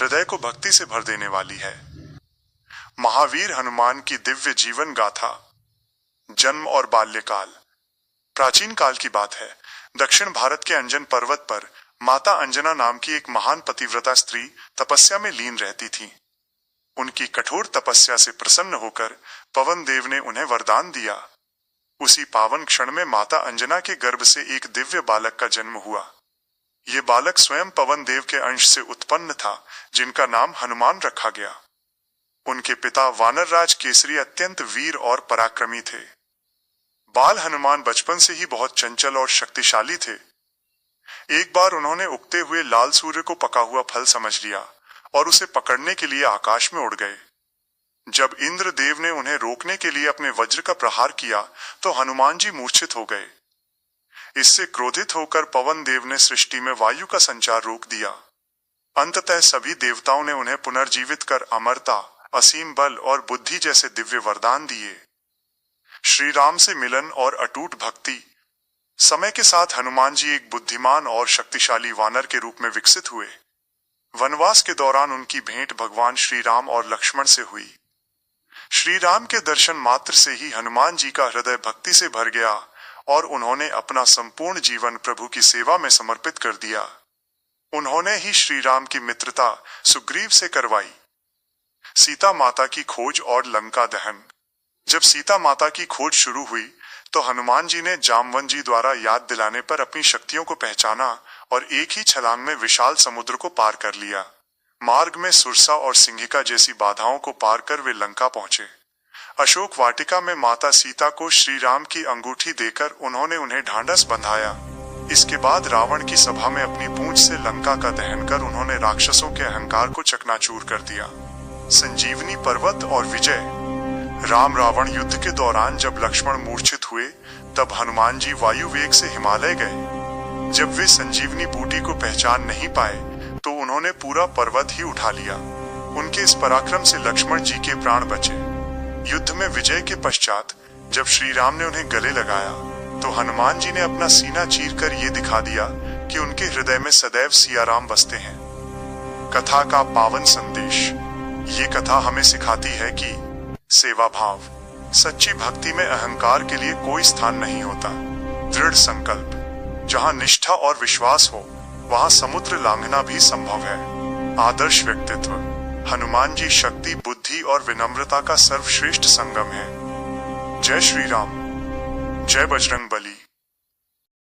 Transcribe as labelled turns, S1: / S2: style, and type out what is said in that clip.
S1: हृदय को भक्ति से भर देने वाली है। महावीर हनुमान की दिव्य जीवन गाथा। जन्म और बाल्यकाल। प्राचीन काल की बात है। दक्षिण भारत के अंजन पर्वत पर माता अंजना नाम की एक महान पतिव्रता स्त्री तपस्या में लीन रहती थी। उनकी कठोर तपस्या से प्रसन्न होकर पवन देव ने उन्हें वरदान दिया। उसी पावन क्षण में माता अंजना के गर्भ से एक दिव्य बालक का जन्म हुआ। ये बालक स्वयं पवन देव के अंश से उत्पन्न था, जिनका नाम हनुमान रखा गया। उनके पिता वानरराज केसरी अत्यंत वीर और पराक्रमी थे। बाल हनुमान बचपन से ही बहुत चंचल और शक्तिशाली थे। एक बार उन्होंने उगते हुए लाल सूर्य को पका हुआ फल समझ लिया और उसे पकड़ने के लिए आकाश में उड़ गए। जब इंद्रदेव ने उन्हें रोकने के लिए अपने वज्र का प्रहार किया तो हनुमान जी मूर्छित हो गए। इससे क्रोधित होकर पवन देव ने सृष्टि में वायु का संचार रोक दिया। अंततः सभी देवताओं ने उन्हें पुनर्जीवित कर अमरता, असीम बल और बुद्धि जैसे दिव्य वरदान दिए। श्री राम से मिलन और अटूट भक्ति। समय के साथ हनुमान जी एक बुद्धिमान और शक्तिशाली वानर के रूप में विकसित हुए। वनवास के दौरान उनकी भेंट भगवान श्री राम और लक्ष्मण से हुई। श्री राम के दर्शन मात्र से ही हनुमान जी का हृदय भक्ति से भर गया और उन्होंने अपना संपूर्ण जीवन प्रभु की सेवा में समर्पित कर दिया। उन्होंने ही श्री राम की मित्रता सुग्रीव से करवाई। सीता माता की खोज और लंका दहन। जब सीता माता की खोज शुरू हुई तो हनुमान जी ने जामवंत जी द्वारा याद दिलाने पर अपनी शक्तियों को पहचाना और एक ही छलांग में विशाल समुद्र को पार कर लिया। मार्ग में सुरसा और सिंहिका जैसी बाधाओं को पार कर वे लंका पहुंचे। अशोक वाटिका में माता सीता को श्री राम की अंगूठी देकर उन्होंने उन्हें ढांढस बंधाया। इसके बाद रावण की सभा में अपनी पूंछ से लंका का दहन कर उन्होंने राक्षसों के अहंकार को चकनाचूर कर दिया। संजीवनी पर्वत और विजय। राम रावण युद्ध के दौरान जब लक्ष्मण मूर्छित हुए तब हनुमान जी वायु वेग से हिमालय गए। जब वे संजीवनी बूटी को पहचान नहीं पाए तो उन्होंने पूरा पर्वत ही उठा लिया। उनके इस पराक्रम से लक्ष्मण जी के प्राण बचे। युद्ध में विजय के पश्चात जब श्री राम ने उन्हें गले लगाया तो हनुमान जी ने अपना सीना चीरकर ये दिखा दिया कि उनके हृदय में सदैव सियाराम बसते हैं। कथा का पावन संदेश। ये कथा हमें सिखाती है कि सेवा भाव, सच्ची भक्ति में अहंकार के लिए कोई स्थान नहीं होता। दृढ़ संकल्प। जहाँ निष्ठा और विश्वास हो वहाँ समुद्र लांघना भी संभव है। आदर्श व्यक्तित्व। हनुमान जी शक्ति, बुद्धि और विनम्रता का सर्वश्रेष्ठ संगम है। जय श्री राम। जय बजरंग बली।